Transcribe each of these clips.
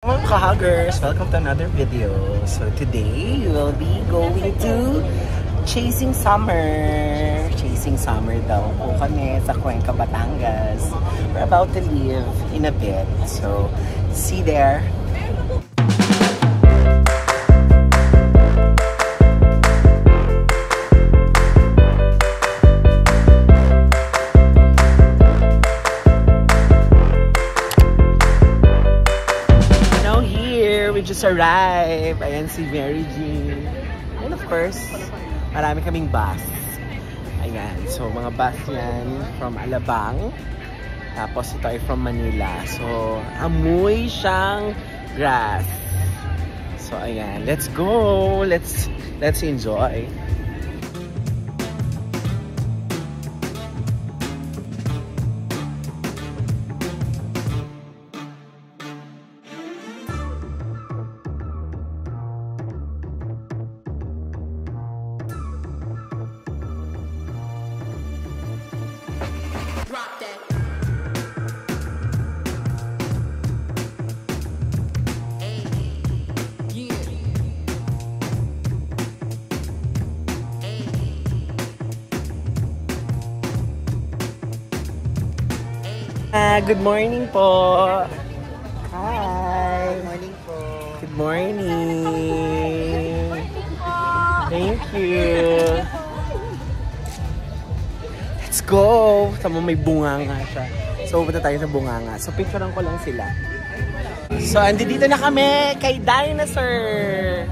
Mga kahuggers, welcome to another video. So today, we will be going to Chasing Summer. Chasing Summer daw po kami sa Cuenca, Batangas. We're about to leave in a bit. So, see there. We just arrived. Ayan si Mary Jean. And of course, marami kaming bus. Ayan. So, mga bus yan from Alabang. Tapos ito ay from Manila. So, amoy siyang grass. So, ayan. Let's go. Let's enjoy. Good morning po. Hi. Good morning po. Good morning. Thank you. Let's go. Tama, may bunganga siya. So, punta tayo sa bunganga. So, picturean ko lang sila. So, andito na kami kay Dinosaur.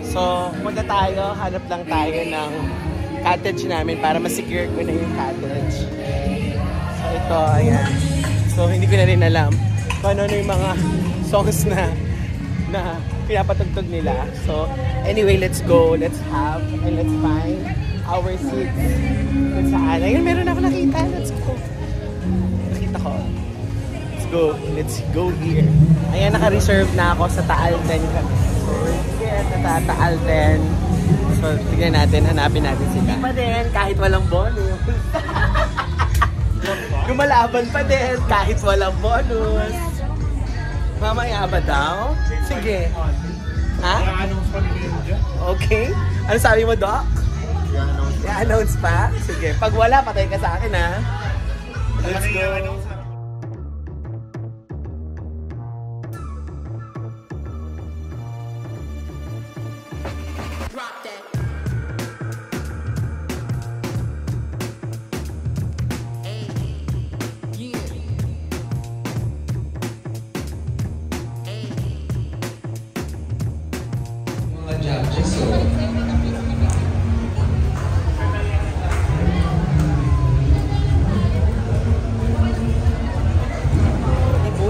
So, punta tayo. Hanap lang tayo ng cottage namin para ma-secure ko na yung cottage. So, ito, ayan. So, hindi ko na rin alam kung ano yung mga songs na pinapatugtog nila. So, anyway, let's go. Let's have and let's find our seats. Kung saan. Ayun, meron ako nakita. Let's go. Nakita ko. Let's go. Let's go here. Ayan, naka-reserve na ako sa Taalten kami. So, here sa Taalten. So, tignan natin. Hanapin natin sila. Pa din, kahit walang bonus. Lumalaban pa din kahit walang bonus. Mamaya ba daw? Sige. Ha? Okay. Ano sabi mo, Doc? I-announce pa? Sige. Pag wala, patay ka sa akin, ha? Let's go.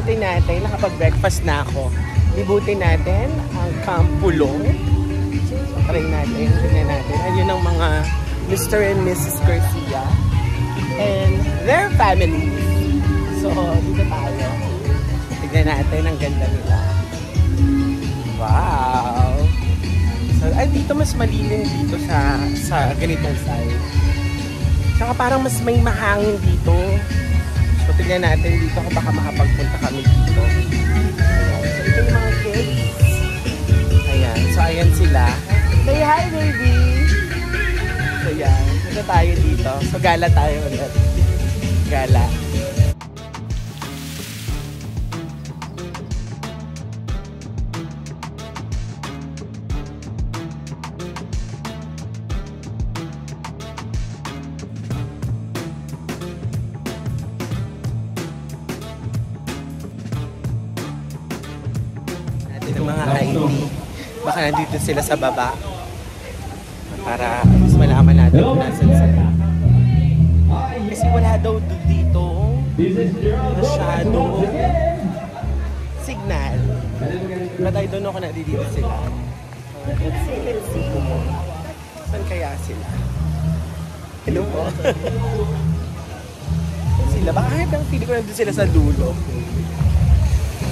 Ibutin natin, nakapag-breakfast na ako. Ibutin natin ang Camp Pulong. So, try natin, tingnan natin. Ayun ang mga Mr. and Mrs. Garcia and their family. So, dito tayo. Tignan natin, ang ganda nila. Wow! So, ay, dito mas malilim dito sa ganitong side. Saka parang mas may mahangin dito. So, tignan natin dito kung baka makapagpunta kami dito. Ayan. So, ito yung mga kids. Ayan. So, ayan sila. Say hi, baby! So, ayan. Ito tayo dito. So, gala tayo ulit. Gala. Ng mga ID. Baka nandito sila sa baba para mas malaman natin kung nasan sila. Kasi wala daw dito masyadong signal. But I don't know kung nandito sila. Let's see. Saan kaya sila? Hello po. Sila, baka hanggang feeling ko nandito sila sa dulo.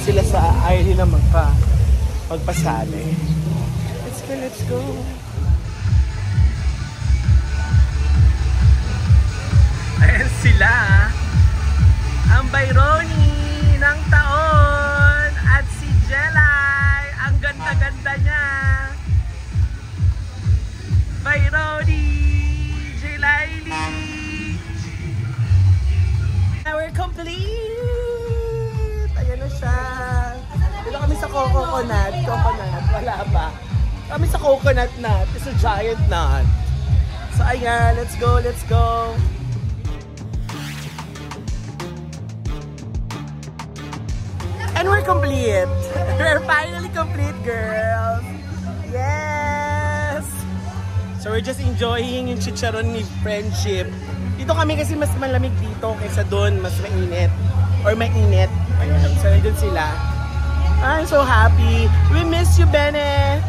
Sila sa ayaw nila magpasali. Let's go. Ayan sila. Ang Bayroni ng taon at si Jen. coconut. Wala pa. Kami sa coconut nut. It's a giant nut. So ayan, let's go. And we're complete. We're finally complete, girls. Yes! So we're just enjoying yung chicharon ni Friendship. Dito kami kasi mas malamig dito kaysa doon, mas mainit. Or mainit. Ayan, so nandun sila. I'm so happy. We miss you, Bene!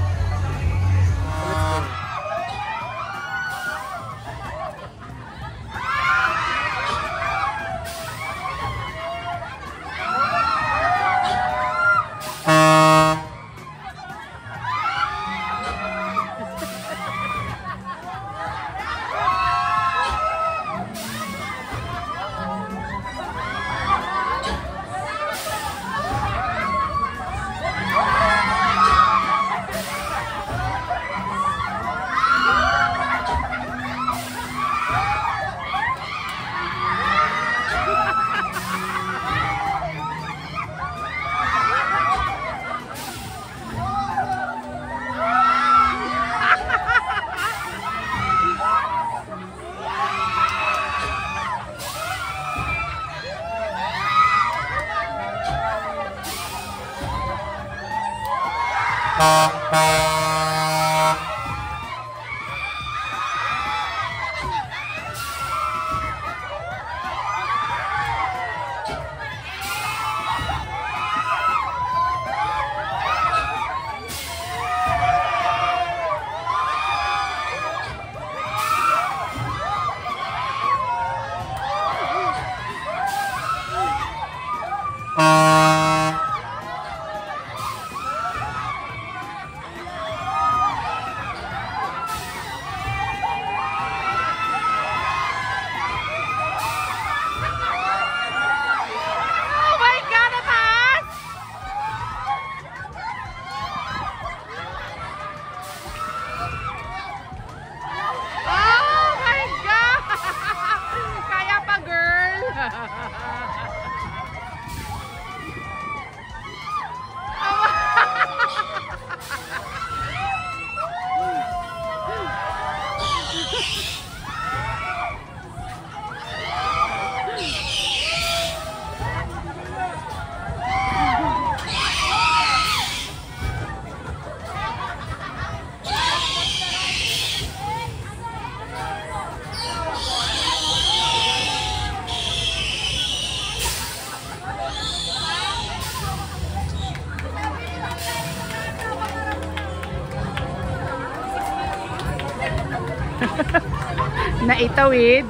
Naitawid.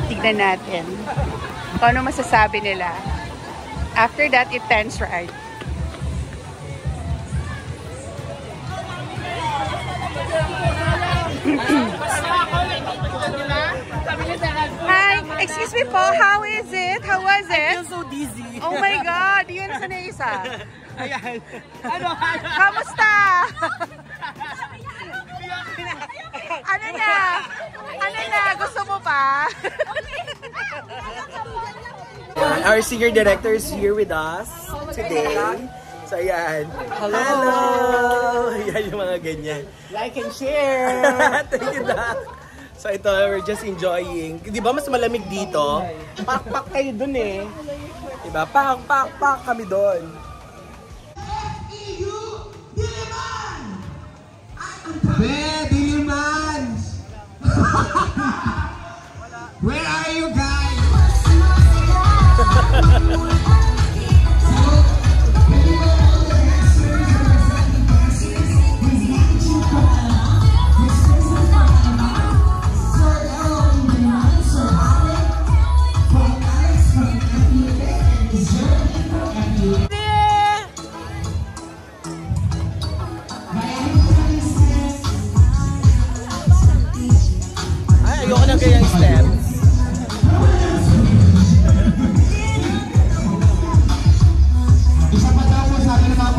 Tignan natin kung ano masasabi nila. After that, it turns right. Hi, excuse me po, how is it? How was it? I feel so dizzy. Oh my God, yun sa isa. Ayan. Kamusta? Ano na? Ano na? Gusto mo pa? Our senior director is here with us today. So ayan. Hello! Ayan yung mga ganyan. Like and share! Thank you, Doc. So ito, we're just enjoying. Di ba mas malamig dito? Pak-pak kayo dun eh. Diba? Pak kami dun. Diliman! Where are you guys? Ayoko na ganyang steps. Isa pa daw po sa akin na mga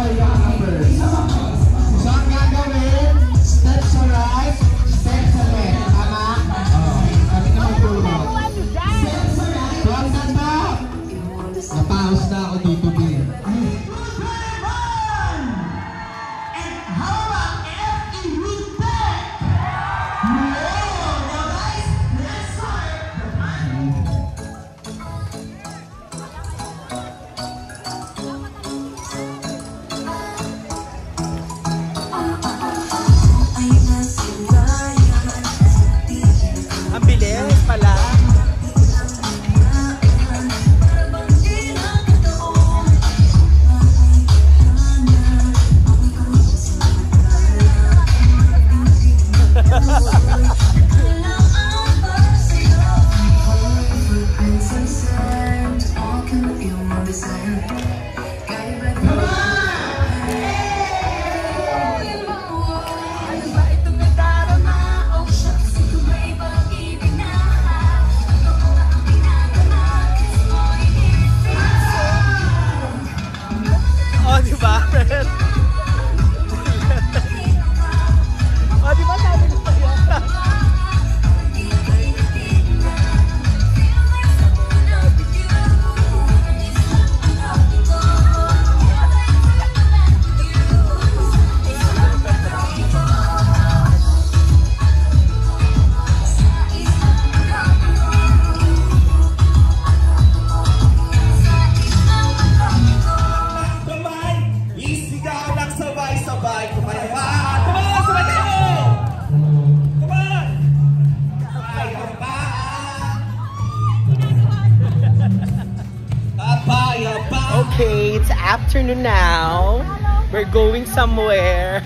afternoon now. We're going somewhere.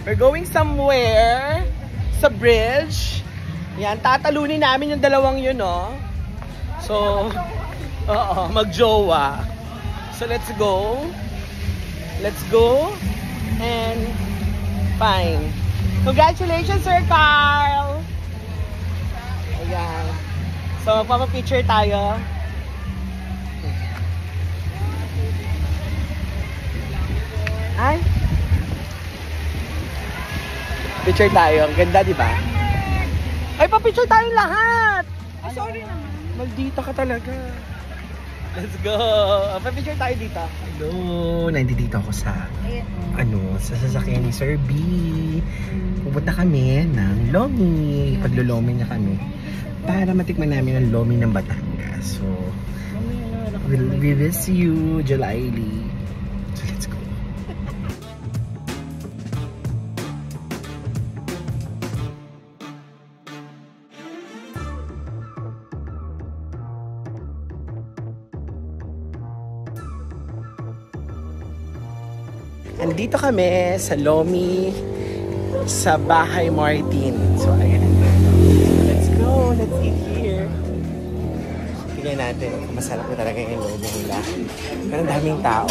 We're going somewhere sa bridge. Yan, tatalunin namin yung dalawang yun, no? So, magjowa. So, let's go. Let's go. And, fine. Congratulations, Sir Carl! Ayan. So, magpapapicture tayo. Ay! Picture tayo. Ang ganda, di ba? Ay, papicture tayong lahat! Oh, sorry naman. Maldita ka talaga. Let's go! Papicture tayo dito. Hello! Nandito ako sa sa sasakyan ni Sir B. Pupunta kami ng Lomi. Paglulomi niya kami para matikman namin ang Lomi ng Batangas. So, we will see you July. So, let's go. Andito kami sa Lomi sa Bahay Martin. So, ayan. Let's go. Let's eat here. Tignan natin kung masarap na talaga yung Lomi nila. Pero ang daming tao.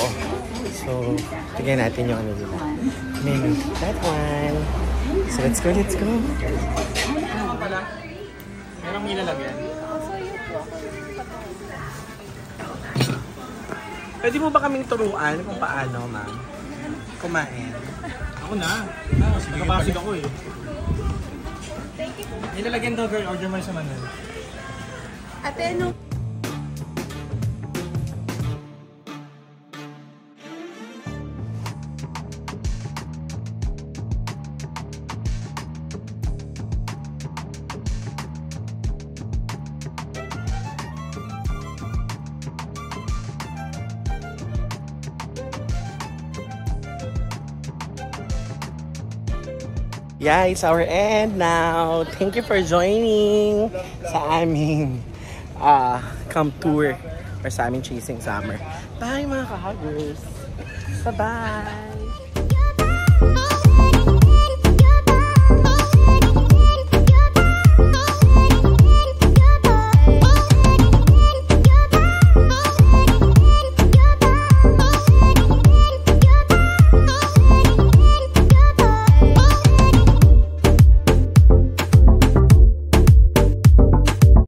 So, tignan natin yung ano nila. Menu. That one. So, let's go. Let's go. Ano pala? Merong may lalagyan. Pwede mo ba kaming turuan kung paano, ma'am? Kumain. Ako na. Sige, nakapasig ako eh. Nilalagyan daw girl, order mo sa Manuel. Ate, ano? Yeah, it's our end now. Thank you for joining sa aming camp tour or sa aming Chasing Summer. Bye mga ka-huggers! Bye-bye!